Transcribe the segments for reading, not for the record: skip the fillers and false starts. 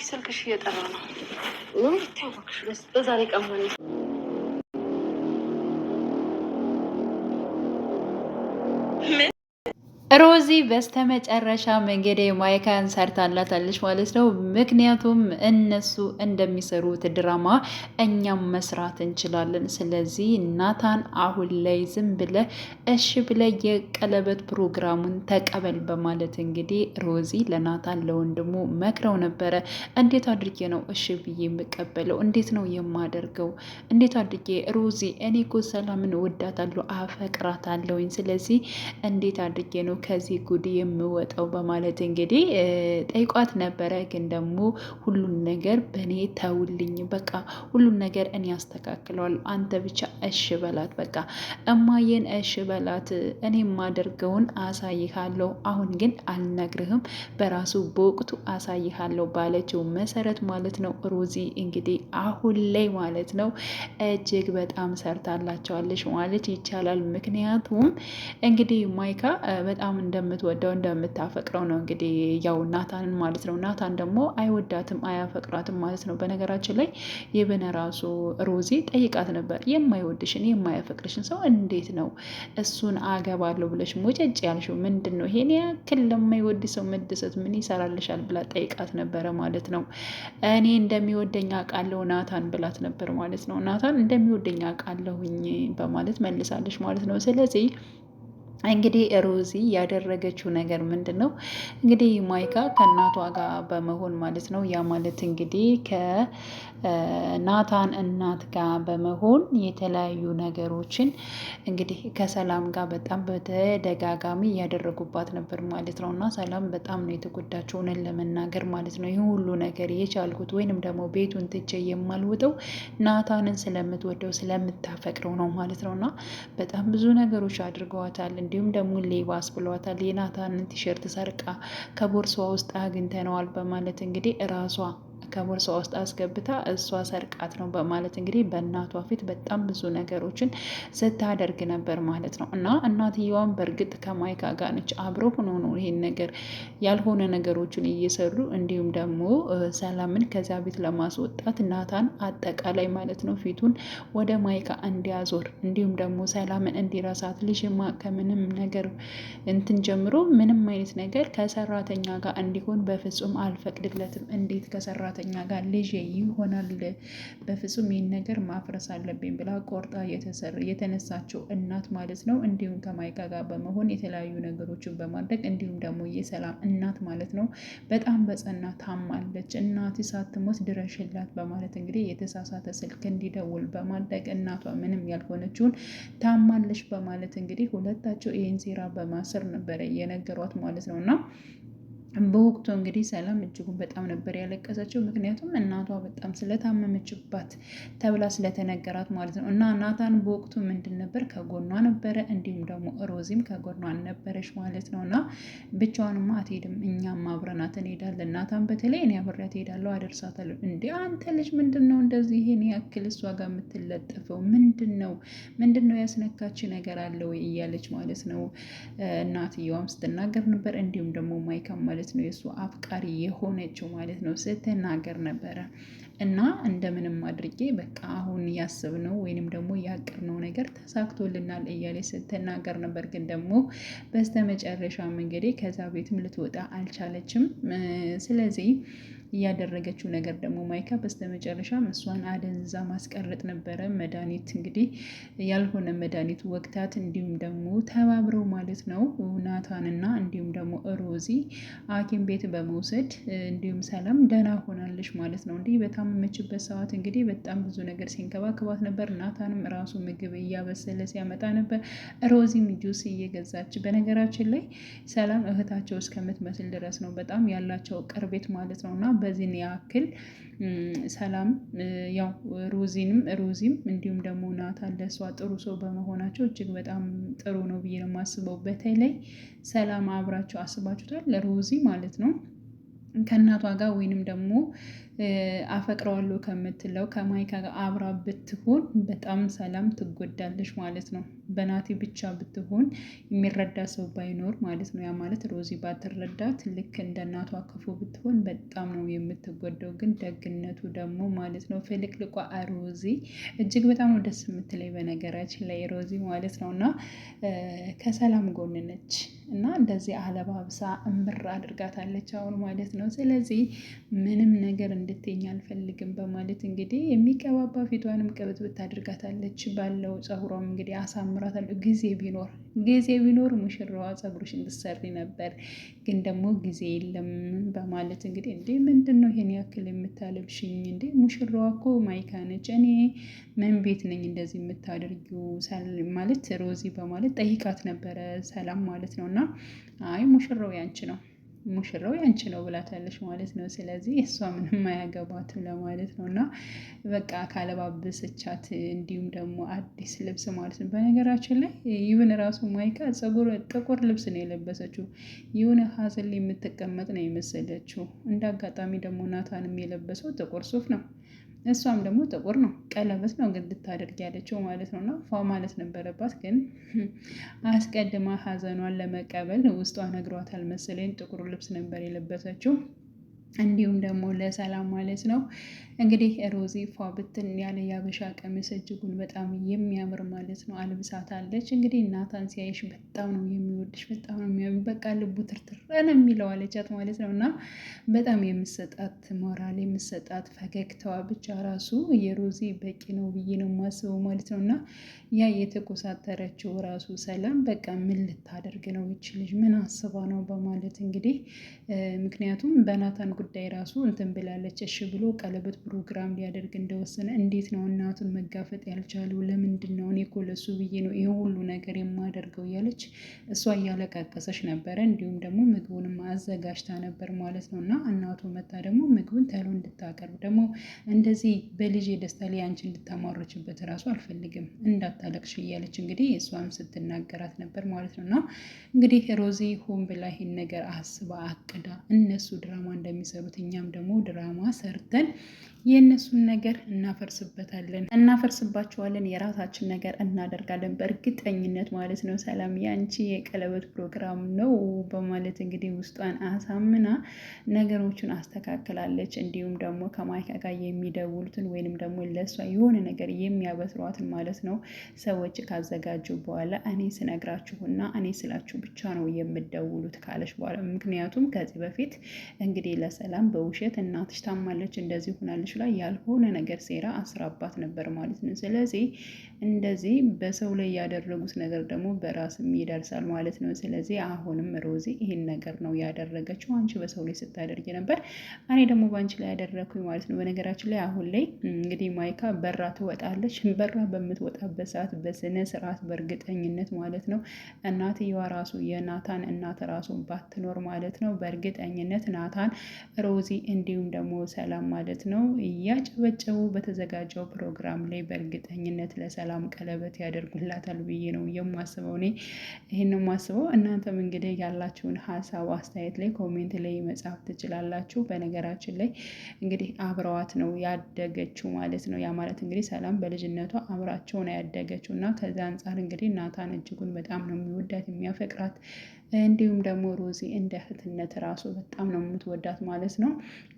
ስልክሽ እየጠራ ነው። ምን ታወቅሽ? በዛሬ ቀን ማለት ሮዚ በስተመጨረሻም እንግዲህ ማይካን ሰርታላታለች ማለት ነው። ምክንያቱም እነሱ እንደሚሰሩት ድራማ እኛም መስራት እንችላለን። ስለዚህ ናታን አሁን ላይ ዝም ብለ እሺ ብለ የቀለበት ፕሮግራሙን ተቀበል በማለት እንግዲህ ሮዚ ለናታን ለወንድሙ መክረው ነበረ። እንዴት አድርጌ ነው እሺ ብዬ የምቀበለው? እንዴት ነው የማደርገው? እንዴት አድርጌ ሮዚ፣ እኔ እኮ ሰላምን ወዳታለሁ፣ አፈቅራታለሁኝ። ስለዚህ እንዴት አድርጌ ነው ከዚህ ጉድ የምወጣው? በማለት እንግዲህ ጠይቋት ነበረ። ግን ደግሞ ሁሉን ነገር በእኔ ተውልኝ፣ በቃ ሁሉን ነገር እኔ ያስተካክለዋል፣ አንተ ብቻ እሽ በላት፣ በቃ እማዬን እሽ በላት፣ እኔ የማደርገውን አሳይሃለሁ፣ አሁን ግን አልነግርህም፣ በራሱ በወቅቱ አሳይሃለሁ ባለችው መሰረት ማለት ነው ሮዚ እንግዲህ አሁን ላይ ማለት ነው እጅግ በጣም ሰርታላቸዋለች ማለት ይቻላል። ምክንያቱም እንግዲህ ማይካ በጣም እንደምትወደው እንደምታፈቅረው ነው እንግዲህ ያው ናታንን ማለት ነው። ናታን ደግሞ አይወዳትም አያፈቅራትም ማለት ነው። በነገራችን ላይ የበነ ራሱ ሮዚ ጠይቃት ነበር። የማይወድሽን የማያፈቅርሽን ሰው እንዴት ነው እሱን አገባለሁ ብለሽ ሞጨጭ ያልሽው? ምንድን ነው ይሄን ያክል ለማይወድ ሰው መደሰት ምን ይሰራልሻል? ብላ ጠይቃት ነበረ ማለት ነው። እኔ እንደሚወደኝ አውቃለሁ ናታን ብላት ነበር ማለት ነው። ናታን እንደሚወደኝ አውቃለሁኝ በማለት መልሳለች ማለት ነው። ስለዚህ እንግዲህ ሮዚ ያደረገችው ነገር ምንድን ነው? እንግዲህ ማይካ ከእናቷ ጋር በመሆን ማለት ነው። ያ ማለት እንግዲህ ከናታን እናት ጋር በመሆን የተለያዩ ነገሮችን እንግዲህ ከሰላም ጋር በጣም በተደጋጋሚ እያደረጉባት ነበር ማለት ነው። እና ሰላም በጣም ነው የተጎዳቸው እውነት ለመናገር ማለት ነው። ይህ ሁሉ ነገር የቻልኩት ወይንም ደግሞ ቤቱን ትቼ የማልወጠው ናታንን ስለምትወደው ስለምታፈቅረው ነው ማለት ነው። እና በጣም ብዙ ነገሮች አድርገዋታል። እንዲሁም ደግሞ ሌባስ ብሏታል። የናታንን ቲሸርት ሰርቃ ከቦርሳዋ ውስጥ አግኝተነዋል በማለት እንግዲህ እራሷ ከቦርሳ ውስጥ አስገብታ እሷ ሰርቃት ነው በማለት እንግዲህ በእናቷ ፊት በጣም ብዙ ነገሮችን ስታደርግ ነበር ማለት ነው። እና እናትየዋን በእርግጥ ከማይካ ጋር ነች፣ አብረው ሆኖ ነው ይሄን ነገር ያልሆነ ነገሮችን እየሰሩ እንዲሁም ደግሞ ሰላምን ከዚያ ቤት ለማስወጣት ናታን አጠቃላይ ማለት ነው ፊቱን ወደ ማይካ እንዲያዞር እንዲሁም ደግሞ ሰላምን እንዲረሳት ልጅማ ከምንም ነገር እንትን ጀምሮ ምንም አይነት ነገር ከሰራተኛ ጋር እንዲሆን በፍጹም አልፈቅድለትም። እንዴት ከሰራተኛ ጋር ልጅ ይሆናል? በፍጹም ይህን ነገር ማፍረስ አለብኝ ብላ ቆርጣ የተነሳችው እናት ማለት ነው። እንዲሁም ከማይካ ጋር በመሆን የተለያዩ ነገሮችን በማድረግ እንዲሁም ደግሞ የሰላም እናት ማለት ነው በጣም በጸና ታማለች። እናት ሳትሞት ድረሽላት በማለት እንግዲህ የተሳሳተ ስልክ እንዲደውል በማድረግ እናቷ ምንም ያልሆነችውን ታማለች በማለት እንግዲህ ሁለታቸው ይህን ሴራ በማሰር ነበረ የነገሯት ማለት ነው። እና በወቅቱ እንግዲህ ሰላም እጅጉን በጣም ነበር ያለቀሰችው። ምክንያቱም እናቷ በጣም ስለታመመችባት ተብላ ስለተነገራት ማለት ነው። እና ናታን በወቅቱ ምንድን ነበር ከጎኗ ነበረ፣ እንዲሁም ደግሞ ሮዚም ከጎኗ ነበረች ማለት ነው። እና ብቻዋንማ አትሄድም፣ እኛም አብረናት እንሄዳለን። ናታን በተለይ እኔ አብሬያት እሄዳለሁ፣ አደርሳታለሁ። እንዴ አንተ ልጅ ምንድን ነው እንደዚህ ይሄን ያክል እሷ ጋር የምትለጠፈው? ምንድን ነው ያስነካች ነገር አለ ወይ እያለች ማለት ነው እናትየዋም ስትናገር ነበር። እንዲሁም ደግሞ ማይካም ማለት ነው የእሱ አፍቃሪ የሆነችው ማለት ነው ስትናገር ነበረ። እና እንደምንም አድርጌ በቃ አሁን ያስብነው ወይንም ደግሞ ያቀርነው ነገር ተሳክቶልናል እያለች ስትናገር ነበር። ግን ደግሞ በስተመጨረሻም እንግዲህ ከዛ ቤትም ልትወጣ አልቻለችም። ስለዚህ እያደረገችው ነገር ደግሞ ማይካ በስተመጨረሻም እሷን አደንዛ ማስቀረጥ ነበረ። መድኃኒት እንግዲህ ያልሆነ መድኃኒት ወቅታት እንዲሁም ደግሞ ተባብረው ማለት ነው ናታንና እንዲሁም ደግሞ ሮዚ ሐኪም ቤት በመውሰድ እንዲሁም ሰላም ደህና ሆናለች ማለት ነው። እንዲህ በታመመችበት ሰዓት እንግዲህ በጣም ብዙ ነገር ሲንከባከባት ነበር። ናታንም ራሱ ምግብ እያበሰለ ሲያመጣ ነበር። ሮዚም ጁስ እየገዛች በነገራችን ላይ ሰላም እህታቸው እስከምትመስል ድረስ ነው በጣም ያላቸው ቅርቤት ማለት ነው። እና በዚህን ያክል ሰላም ያው ሮዚም እንዲሁም ደግሞ ናታን ለእሷ ጥሩ ሰው በመሆናቸው እጅግ በጣም ጥሩ ነው ብዬ ነው የማስበው። በተለይ ሰላም አብራቸው አስባችሁታል ለሮዚ ማለት ነው ከእናቷ ጋር ወይንም ደግሞ አፈቅረዋለሁ ከምትለው ከማይካ ጋር አብራ ብትሆን በጣም ሰላም ትጎዳለች ማለት ነው። በናቲ ብቻ ብትሆን የሚረዳ ሰው ባይኖር ማለት ነው። ያ ማለት ሮዚ ባትረዳት ልክ እንደ እናቷ ክፉ ብትሆን በጣም ነው የምትጎዳው። ግን ደግነቱ ደግሞ ማለት ነው ፍልቅልቋ ሮዚ እጅግ በጣም ነው ደስ የምትለኝ በነገራችን ላይ ሮዚ ማለት ነው። እና ከሰላም ጎን ነች እና እንደዚህ አለባብሳ እምር አድርጋታለች አሁን ማለት ነው። ስለዚህ ምንም ነገር እንድትኝ አልፈልግም በማለት እንግዲህ የሚቀባባ ፊቷንም ቅብት ብታደርጋታለች። ባለው ፀጉሯም እንግዲህ አሳምራታለሁ። ጊዜ ቢኖር ሙሽራዋ ፀጉርሽን ትሰሪ ነበር፣ ግን ደግሞ ጊዜ የለም በማለት እንግዲህ እንዴ ምንድን ነው ይሄን ያክል የምታለብሽኝ እንዴ? ሙሽራዋ እኮ ማይካ ነች። እኔ ምን ቤት ነኝ እንደዚህ የምታደርጊው ማለት ሮዚ በማለት ጠይቃት ነበረ ሰላም ማለት ነው። እና አይ ሙሽራው ያንቺ ነው ብላታለች ማለት ነው። ስለዚህ እሷ ምንም አያገባትም ለማለት ነው። እና በቃ ካለባበሰቻት እንዲሁም ደግሞ አዲስ ልብስ ማለት ነው። በነገራችን ላይ ይሁን ራሱ ማይካ ጥቁር ልብስ ነው የለበሰችው። የሆነ ሀዘን ላይ የምትቀመጥ ነው የመሰለችው። እንደ አጋጣሚ ደግሞ ናታንም የለበሰው ጥቁር ሱፍ ነው። እሷም ደግሞ ጥቁር ነው፣ ቀለበት ነው ግን ልታደርግ ያለችው ማለት ነው። እና ፏ ማለት ነበረባት፣ ግን አስቀድማ ሀዘኗን ለመቀበል ውስጧ ነግሯታል መሰለኝ ጥቁር ልብስ ነበር የለበሰችው። እንዲሁም ደግሞ ለሰላም ማለት ነው እንግዲህ ሮዚ ፏ ብትን ያለ የሀበሻ ቀሚስ እጅጉን በጣም የሚያምር ማለት ነው አልብሳታለች። እንግዲህ ናታን ሲያይሽ በጣም ነው የሚወድሽ፣ በጣም ነው የሚያምር፣ በቃ ልቡ ትርትር ነው የሚለው አለቻት ማለት ነው። እና በጣም የምሰጣት ሞራል የምሰጣት ፈገግታዋ ብቻ ራሱ የሮዚ በቂ ነው ብዬ ነው የማስበው ማለት ነው። እና ያ የተኮሳተረችው ራሱ ሰላም በቃ ምን ልታደርግ ነው ይች ልጅ ምን አስባ ነው በማለት እንግዲህ ምክንያቱም በናታን ጉዳይ ራሱ እንትን ብላለች። እሺ ብሎ ቀለበት ፕሮግራም ሊያደርግ እንደወሰነ እንዴት ነው እናቱን መጋፈጥ ያልቻለው? ለምንድን ነው? እኔ እኮ ለሱ ብዬ ነው ይህ ሁሉ ነገር የማደርገው እያለች እሷ እያለቃቀሰች ነበረ። እንዲሁም ደግሞ ምግቡንም አዘጋጅታ ነበር ማለት ነው። እና እናቱ መታ ደግሞ ምግቡን ተሎ እንድታቀርብ ደግሞ እንደዚህ በልጅ ደስታ ላይ አንቺ እንድታማረችበት ራሱ አልፈልግም እንዳታለቅሽ እያለች እንግዲህ እሷም ስትናገራት ነበር ማለት ነው። እና እንግዲህ ሮዚ ሆን ብላ ይሄን ነገር አስባ አቅዳ እነሱ ድራማ እንደሚሰሩት እኛም ደግሞ ድራማ ሰርተን የእነሱን ነገር እናፈርስባቸዋለን፣ የራሳችን ነገር እናደርጋለን በእርግጠኝነት ማለት ነው። ሰላም ያንቺ የቀለበት ፕሮግራም ነው በማለት እንግዲህ ውስጧን አሳምና ነገሮችን አስተካክላለች። እንዲሁም ደግሞ ከማይካ ጋር የሚደውሉትን ወይንም ደግሞ ለእሷ የሆነ ነገር የሚያበስሯትን ማለት ነው ሰዎች ካዘጋጁ በኋላ እኔ ስነግራችሁና እኔ ስላችሁ ብቻ ነው የምደውሉት ካለች በኋላ ምክንያቱም ከዚህ በፊት እንግዲህ ለሰላም በውሸት እናትሽ ታማለች እንደዚህ ሆናለች ላይ ያልሆነ ነገር ሴራ አስራባት ነበር ማለት ነው። ስለዚህ እንደዚህ በሰው ላይ ያደረጉት ነገር ደግሞ በራስም ይደርሳል ማለት ነው። ስለዚህ አሁንም ሮዚ ይሄን ነገር ነው ያደረገችው። አንቺ በሰው ላይ ስታደርጊ ነበር፣ እኔ ደግሞ በአንቺ ላይ ያደረግኩኝ ማለት ነው። በነገራችን ላይ አሁን ላይ እንግዲህ ማይካ በራ ትወጣለች። በራ በምትወጣበት ሰዓት በስነ ስርዓት በእርግጠኝነት ማለት ነው እናትየዋ ራሱ የናታን እናት ራሱ ባትኖር ማለት ነው በእርግጠኝነት ናታን ሮዚ እንዲሁም ደግሞ ሰላም ማለት ነው እያጨበጨቡ በተዘጋጀው ፕሮግራም ላይ በእርግጠኝነት ለሰላም ቀለበት ያደርጉላታል ብዬ ነው የማስበው። እኔ ይህን ነው የማስበው። እናንተም እንግዲህ ያላችሁን ሀሳብ አስተያየት ላይ ኮሜንት ላይ መጻፍ ትችላላችሁ። በነገራችን ላይ እንግዲህ አብረዋት ነው ያደገችው ማለት ነው። ያ ማለት እንግዲህ ሰላም በልጅነቷ አብራቸው ነው ያደገችው እና ከዛ አንጻር እንግዲህ ናታን እጅጉን በጣም ነው የሚወዳት የሚያፈቅራት። እንዲሁም ደግሞ ሮዚ እንደ እህትነት ራሱ በጣም ነው የምትወዳት ማለት ነው።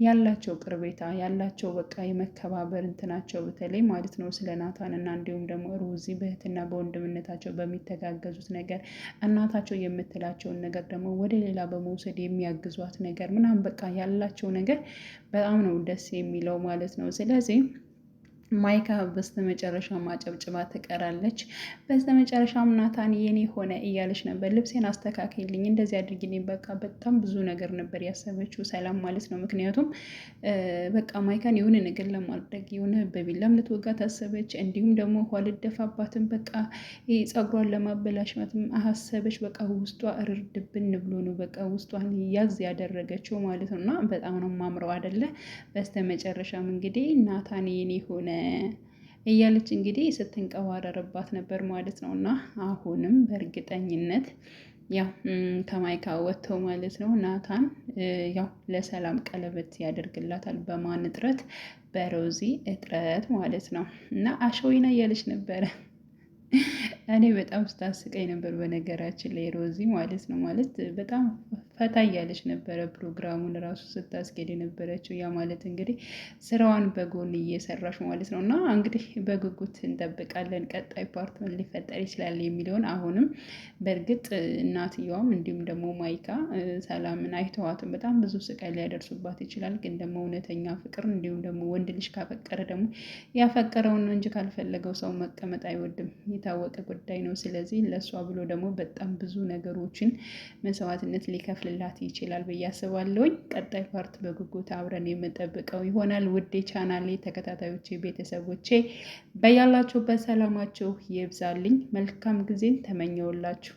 ያላቸው ቅርቤታ ያላቸው በቃ የመከባበር እንትናቸው በተለይ ማለት ነው ስለ ናታን እና እንዲሁም ደግሞ ሮዚ በእህትና በወንድምነታቸው በሚተጋገዙት ነገር እናታቸው የምትላቸውን ነገር ደግሞ ወደ ሌላ በመውሰድ የሚያግዟት ነገር ምናምን በቃ ያላቸው ነገር በጣም ነው ደስ የሚለው ማለት ነው። ስለዚህ ማይካ በስተመጨረሻ ማጨብጭባ ትቀራለች። በስተመጨረሻም ናታን የኔ ሆነ እያለች ነበር። ልብሴን አስተካክልኝ እንደዚህ አድርጊልኝ፣ በቃ በጣም ብዙ ነገር ነበር ያሰበችው ሰላም ማለት ነው። ምክንያቱም በቃ ማይካን የሆነ ነገር ለማድረግ የሆነ በቢላም ልትወጋ ታሰበች። እንዲሁም ደግሞ ውሃ ልደፋባትም በቃ ፀጉሯን ለማበላሽማትም አሰበች። በቃ ውስጧ እርድብን ብሎ ነው በቃ ውስጧን ያዝ ያደረገችው ማለት ነው። እና በጣም ነው ማምረው አይደለ። በስተመጨረሻም እንግዲህ ናታን የኔ ሆነ እያለች እንግዲህ ስትንቀባረርባት ነበር ማለት ነው። እና አሁንም በእርግጠኝነት ያው ከማይካ ወጥተው ማለት ነው። ናታን ያው ለሰላም ቀለበት ያደርግላታል። በማን እጥረት? በሮዚ እጥረት ማለት ነው። እና አሸወይና እያለች ነበረ። እኔ በጣም ስታስቀኝ ነበር በነገራችን ላይ ሮዚ ማለት ነው። ማለት በጣም ፈታ እያለች ነበረ ፕሮግራሙን ራሱ ስታስኬድ የነበረችው። ያ ማለት እንግዲህ ስራዋን በጎን እየሰራች ማለት ነው። እና እንግዲህ በጉጉት እንጠብቃለን ቀጣይ ፓርት ምን ሊፈጠር ይችላል የሚለውን። አሁንም በእርግጥ እናትየዋም እንዲሁም ደግሞ ማይካ ሰላምን አይተዋትም በጣም ብዙ ስቃይ ሊያደርሱባት ይችላል። ግን ደግሞ እውነተኛ ፍቅር እንዲሁም ደግሞ ወንድ ልጅ ካፈቀረ ደግሞ ያፈቀረውን እንጂ ካልፈለገው ሰው መቀመጥ አይወድም፣ የታወቀ ጉዳይ ነው። ስለዚህ ለእሷ ብሎ ደግሞ በጣም ብዙ ነገሮችን መስዋዕትነት ሊከፍልላት ይችላል ብዬ አስባለሁኝ። ቀጣይ ፓርት በጉጉት አብረን የምጠብቀው ይሆናል። ውድ ቻናሌ ተከታታዮቼ ቤተሰቦቼ በያላችሁበት ሰላማችሁ ይብዛልኝ። መልካም ጊዜን ተመኘውላችሁ።